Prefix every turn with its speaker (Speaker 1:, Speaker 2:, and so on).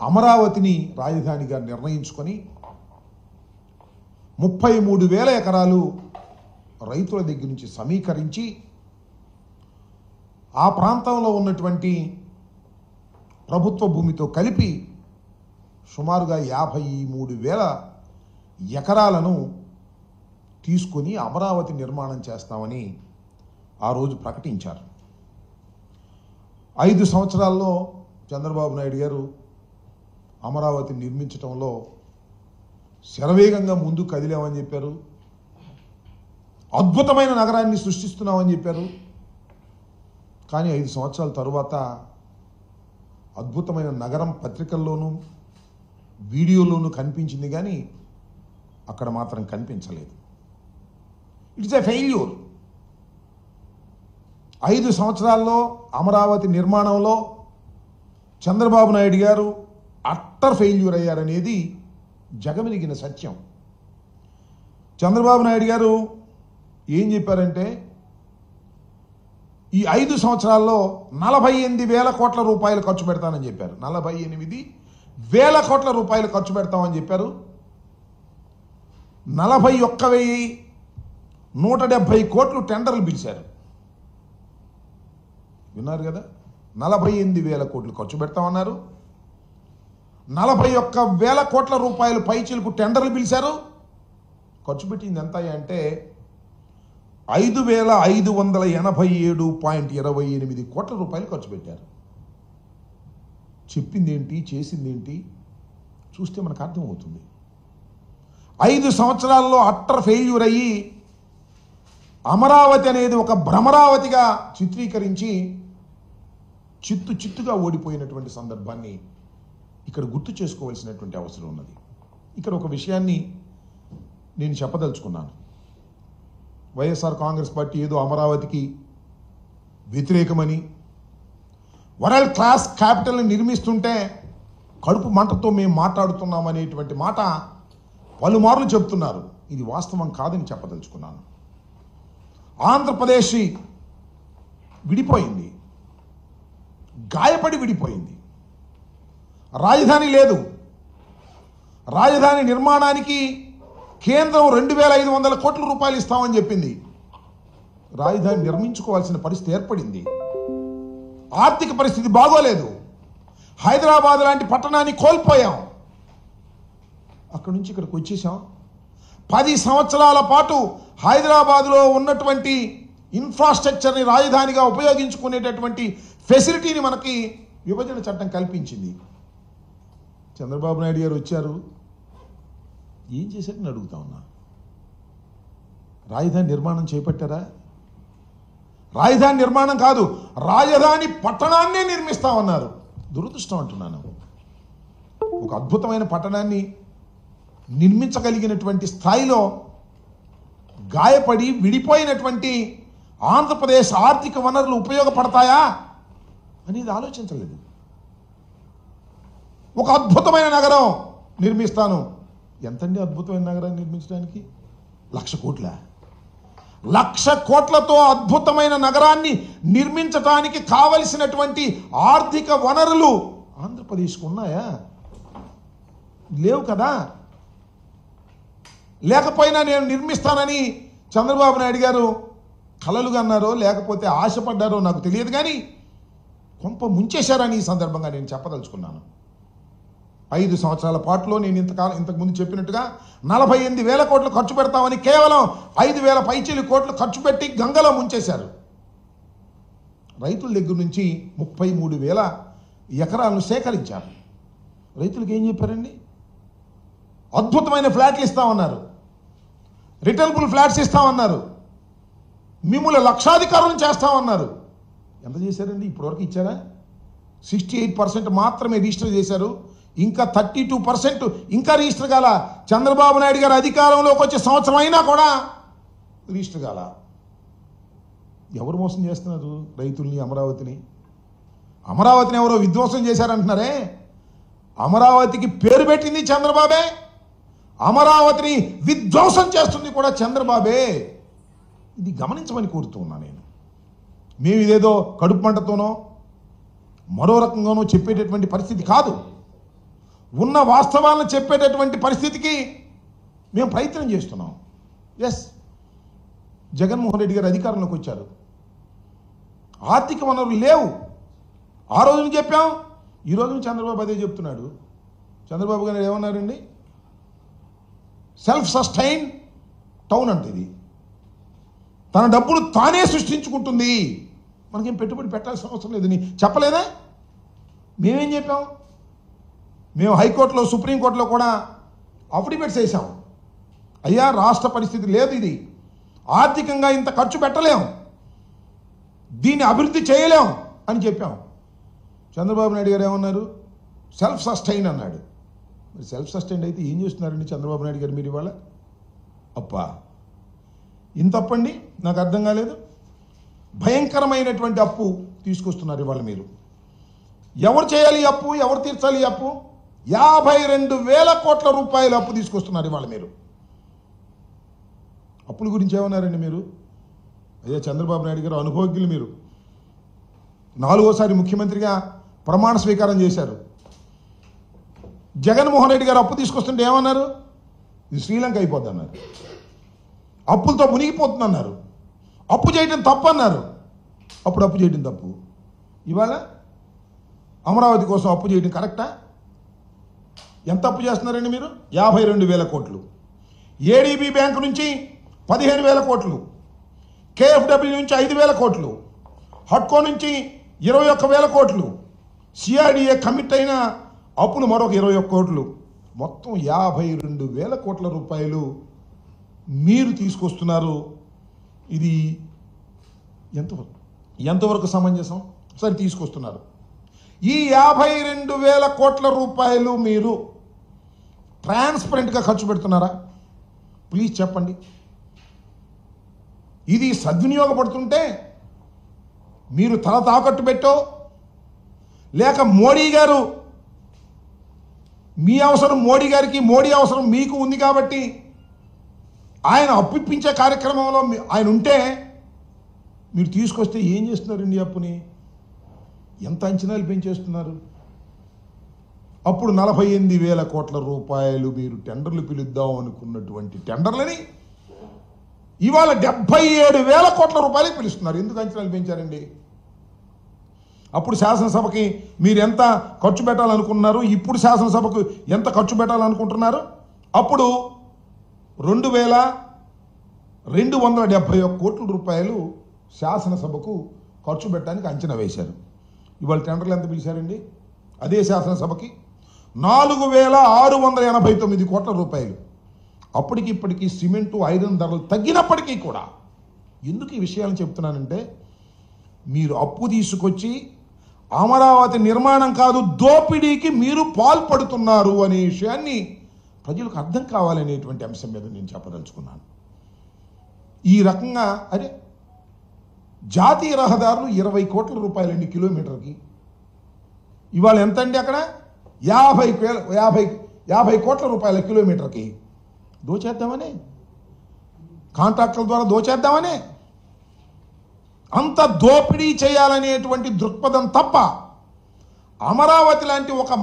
Speaker 1: అమరావతిని రాజధానిగా నిర్ణయించుకొని 33,000 ఎకరాలు రైతుల దగ్గర నుంచి సమీకరించి ఆ ప్రాంతంలో ఉన్నటువంటి ప్రభుత్వ భూమితో కలిపి సుమారుగా 53,000 ఎకరాలను తీసుకొని అమరావతి నిర్మాణం చేస్తామని ఆ రోజు ప్రకటించారు. 5 సంవత్సరాల్లో చంద్రబాబు నాయుడు గారు అమరావతి నిర్మించడంలో శరవేగంగా ముందు కదిలామని చెప్పారు. అద్భుతమైన నగరాన్ని సృష్టిస్తున్నామని చెప్పారు. కానీ 5 సంవత్సరాల తరువాత అద్భుతమైన నగరం పత్రికల్లోనూ వీడియోలోనూ కనిపించింది, కానీ అక్కడ మాత్రం కనిపించలేదు. It's a failure. 5 సంవత్సరాల్లో అమరావతి నిర్మాణంలో చంద్రబాబు నాయుడు గారు అట్టర్ ఫెయిల్యూర్ అయ్యారనేది జగమెరిగిన సత్యం. చంద్రబాబు నాయుడు గారు ఏం చెప్పారంటే, ఈ 5 సంవత్సరాల్లో 48,000 కోట్ల రూపాయలు ఖర్చు పెడతానని చెప్పారు. 48,000 కోట్ల రూపాయలు ఖర్చు పెడతామని చెప్పారు. 41,170 కోట్లు టెండర్లు పిలిచారు. విన్నారు కదా, 48,000 కోట్లు ఖర్చు పెడతామన్నారు. 41,000 కోట్ల రూపాయలు పైచిలకు టెండర్లు పిలిచారు. ఖర్చు పెట్టింది ఎంత అంటే 5,587.28 కోట్ల రూపాయలు ఖర్చు పెట్టారు. చెప్పిందేంటి, చేసిందేంటి చూస్తే మనకు అర్థమవుతుంది. 5 సంవత్సరాల్లో అట్టర్ ఫెయిల్యూర్ అయ్యి అమరావతి అనేది ఒక భ్రమరావతిగా చిత్రీకరించి చిత్తుగా ఓడిపోయినటువంటి సందర్భాన్ని ఇక్కడ గుర్తు చేసుకోవాల్సినటువంటి అవసరం ఉన్నది. ఇక్కడ ఒక విషయాన్ని నేను చెప్పదలుచుకున్నాను. వైఎస్ఆర్ కాంగ్రెస్ పార్టీ ఏదో అమరావతికి వ్యతిరేకమని, వరల్డ్ క్లాస్ క్యాపిటల్ని నిర్మిస్తుంటే కడుపు మంటతో మేము మాట్లాడుతున్నామనేటువంటి మాట పలుమార్లు చెప్తున్నారు. ఇది వాస్తవం కాదని చెప్పదలుచుకున్నాను. ఆంధ్రప్రదేశ్ విడిపోయింది, గాయపడి విడిపోయింది. రాజధాని లేదు. రాజధాని నిర్మాణానికి కేంద్రం 2,500 కోట్ల రూపాయలు ఇస్తామని చెప్పింది. రాజధాని నిర్మించుకోవాల్సిన పరిస్థితి ఏర్పడింది. ఆర్థిక పరిస్థితి బాగోలేదు. హైదరాబాద్ లాంటి పట్టణాన్ని కోల్పోయాం. అక్కడి నుంచి ఇక్కడికి వచ్చేసాం. 10 సంవత్సరాల పాటు హైదరాబాద్లో ఉన్నటువంటి ఇన్ఫ్రాస్ట్రక్చర్ని రాజధానిగా ఉపయోగించుకునేటటువంటి ఫెసిలిటీని మనకి విభజన చట్టం కల్పించింది. చంద్రబాబు నాయుడు గారు వచ్చారు, ఏం చేశారని అడుగుతా ఉన్నా. రాజధాని నిర్మాణం చేపట్టారా? రాజధాని నిర్మాణం కాదు, రాజధాని పట్టణాన్నే నిర్మిస్తామన్నారు. దురదృష్టం అంటున్నాను. ఒక అద్భుతమైన పట్టణాన్ని నిర్మించగలిగినటువంటి స్థాయిలో గాయపడి విడిపోయినటువంటి ఆంధ్రప్రదేశ్ ఆర్థిక వనరులు ఉపయోగపడతాయా అనేది ఆలోచించలేదు. ఒక అద్భుతమైన నగరం నిర్మిస్తాను. ఎంతండి అద్భుతమైన నగరాన్ని నిర్మించడానికి? 1,00,000 కోట్ల. 1,00,000 కోట్లతో అద్భుతమైన నగరాన్ని నిర్మించడానికి కావలసినటువంటి ఆర్థిక వనరులు ఆంధ్రప్రదేశ్కు ఉన్నాయా? లేవు కదా. లేకపోయినా నేను నిర్మిస్తానని చంద్రబాబు నాయుడు గారు కలలుగా అన్నారో లేకపోతే ఆశపడ్డారో నాకు తెలియదు, కానీ కొంప ముంచేశారని ఈ సందర్భంగా నేను చెప్పదలుచుకున్నాను. 5 సంవత్సరాల పాటులో నేను ఇంతకుముందు చెప్పినట్టుగా 48,000 కోట్లు ఖర్చు పెడతామని కేవలం 5,000 పైచీలు కోట్లు ఖర్చు పెట్టి గంగలో ముంచేశారు. రైతుల దగ్గర నుంచి 33,000 ఎకరాలను సేకరించారు. రైతులకు ఏం చెప్పారండి? అద్భుతమైన ఫ్లాట్లు ఇస్తామన్నారు, రిటర్నబుల్ ఫ్లాట్స్ ఇస్తామన్నారు, మిమ్మల్ని లక్షాధికారులను చేస్తామన్నారు. ఎంత చేశారండి? ఇప్పటివరకు ఇచ్చారా? 68% మాత్రమే రిజిస్టర్ చేశారు. ఇంకా 32% ఇంకా రిజిస్టర్ కాల. చంద్రబాబు నాయుడు గారు అధికారంలోకి వచ్చే సంవత్సరం అయినా కూడా రిజిస్టర్ కాల. ఎవరు మోసం చేస్తున్నారు రైతుల్ని, అమరావతిని? అమరావతిని ఎవరో విధ్వంసం చేశారంటున్నారే. అమరావతికి పేరు పెట్టింది చంద్రబాబే, అమరావతిని విధ్వంసం చేస్తుంది కూడా చంద్రబాబే. ఇది గమనించమని కోరుతూ ఉన్నా నేను. మేము ఇదేదో కడుపు మంటతోనో మరో రకంగానో చెప్పేటటువంటి పరిస్థితి కాదు. ఉన్న వాస్తవాలను చెప్పేటటువంటి పరిస్థితికి మేము ప్రయత్నం చేస్తున్నాం. ఎస్, జగన్మోహన్ రెడ్డి గారు అధికారంలోకి వచ్చారు, ఆర్థిక వనరులు లేవు. ఆ రోజున చెప్పాం, ఈ రోజున చంద్రబాబు అదే చెప్తున్నాడు. చంద్రబాబు గారు ఏమన్నారండి? సెల్ఫ్ సస్టైన్ టౌన్ అంటే ఇది తన డబ్బులు తానే సృష్టించుకుంటుంది, మనకేం పెట్టుబడి పెట్టాల్సిన అవసరం లేదని చెప్పలేదా? మేమేం చెప్పాం? మేము హైకోర్టులో, సుప్రీంకోర్టులో కూడా అఫిడవిట్స్ వేసాం. అయ్యా, రాష్ట్ర పరిస్థితి లేదు, ఇది ఆర్థికంగా ఇంత ఖర్చు పెట్టలేం, దీన్ని అభివృద్ధి చేయలేం అని చెప్పాం. చంద్రబాబు నాయుడు గారు ఏమన్నారు? సెల్ఫ్ సస్టైన్ అన్నాడు. మరి సెల్ఫ్ సస్టైన్ అయితే ఏం చేస్తున్నారండి చంద్రబాబు నాయుడు గారు మీరు ఇవాళ? అప్పా, ఇంత అప్పండి, నాకు అర్థం కాలేదు. భయంకరమైనటువంటి అప్పు తీసుకొస్తున్నారు ఇవాళ మీరు. ఎవరు చేయాలి ఈ అప్పు? ఎవరు తీర్చాలి ఈ అప్పు? 52,000 కోట్ల రూపాయల అప్పు తీసుకొస్తున్నారు ఇవాళ మీరు. అప్పుల గురించి ఏమన్నారండి మీరు? అయ్యా, చంద్రబాబు నాయుడు గారు అనుభవజ్ఞులు మీరు. 4వసారి ముఖ్యమంత్రిగా ప్రమాణ స్వీకారం చేశారు. జగన్మోహన్ రెడ్డి గారు అప్పు తీసుకొస్తుంటే ఏమన్నారు? ఇది శ్రీలంక అయిపోద్ది అన్నారు, అప్పులతో మునిగిపోతుంది అన్నారు, అప్పు చేయడం తప్పు అన్నారు. అప్పుడు అప్పు చేయడం తప్పు, ఇవాళ అమరావతి కోసం అప్పు చేయడం కరెక్టా? ఎంత అప్పు చేస్తున్నారండి మీరు? 52,000 కోట్లు. ఏడీబీ బ్యాంకు నుంచి 15,000 కోట్లు, కేఎఫ్డబ్ల్యూ నుంచి 5,000 కోట్లు, హట్కో నుంచి 21,000 కోట్లు, సిఆర్డీఏ కమిట్ అయిన అప్పులు మరొక 21 కోట్లు, మొత్తం 52,000 కోట్ల రూపాయలు మీరు తీసుకొస్తున్నారు. ఇది ఎంతవరకు సమంజసం? సరే, తీసుకొస్తున్నారు. ఈ 52,000 కోట్ల రూపాయలు మీరు ట్రాన్స్పరెంట్గా ఖర్చు పెడుతున్నారా? ప్లీజ్ చెప్పండి. ఇది సద్వినియోగపడుతుంటే మీరు తల తాకట్టు పెట్టో, లేక మోడీ గారు, మీ అవసరం మోడీ గారికి, మోడీ అవసరం మీకు ఉంది కాబట్టి ఆయన అప్పిప్పించే కార్యక్రమంలో ఆయన ఉంటే మీరు తీసుకొస్తే ఏం చేస్తున్నారండి అప్పుని? ఎంత అంచనాలు పెంచేస్తున్నారు? అప్పుడు 48,000 కోట్ల రూపాయలు మీరు టెండర్లు పిలుద్దాం అనుకున్నటువంటి టెండర్లని ఇవాళ 77,000 కోట్ల రూపాయలకి పిలుస్తున్నారు. ఎందుకు అంచనాలు పెంచారండి? అప్పుడు శాసనసభకి మీరు ఎంత ఖర్చు పెట్టాలనుకున్నారు, ఇప్పుడు శాసనసభకు ఎంత ఖర్చు పెట్టాలనుకుంటున్నారు? అప్పుడు 2,271 కోట్ల రూపాయలు శాసనసభకు ఖర్చు పెట్టడానికి అంచనా వేశారు. ఇవాళ టెండర్లు ఎంత పిలిచారండి? అదే శాసనసభకి 4,689 కోట్ల రూపాయలు. అప్పటికి ఇప్పటికీ సిమెంటు, ఐరన్ ధరలు తగ్గినప్పటికీ కూడా ఎందుకు ఈ విషయాలను చెప్తున్నానంటే, మీరు అప్పు తీసుకొచ్చి అమరావతి నిర్మాణం కాదు, దోపిడీకి మీరు పాల్పడుతున్నారు అనే విషయాన్ని ప్రజలకు అర్థం కావాలనేటువంటి అంశం మీద నేను చెప్పదలుచుకున్నాను. ఈ రకంగా అరే, జాతీయ రహదారులు 20 కోట్ల రూపాయలండి కిలోమీటర్కి. ఇవాళ ఎంత అండి? అక్కడ 50 కోట్ల రూపాయల కిలోమీటర్కి. దోచేద్దామనే, కాంట్రాక్టుల ద్వారా దోచేద్దామనే, అంత దోపిడీ చేయాలనేటువంటి దృక్పథం తప్ప అమరావతి లాంటి ఒక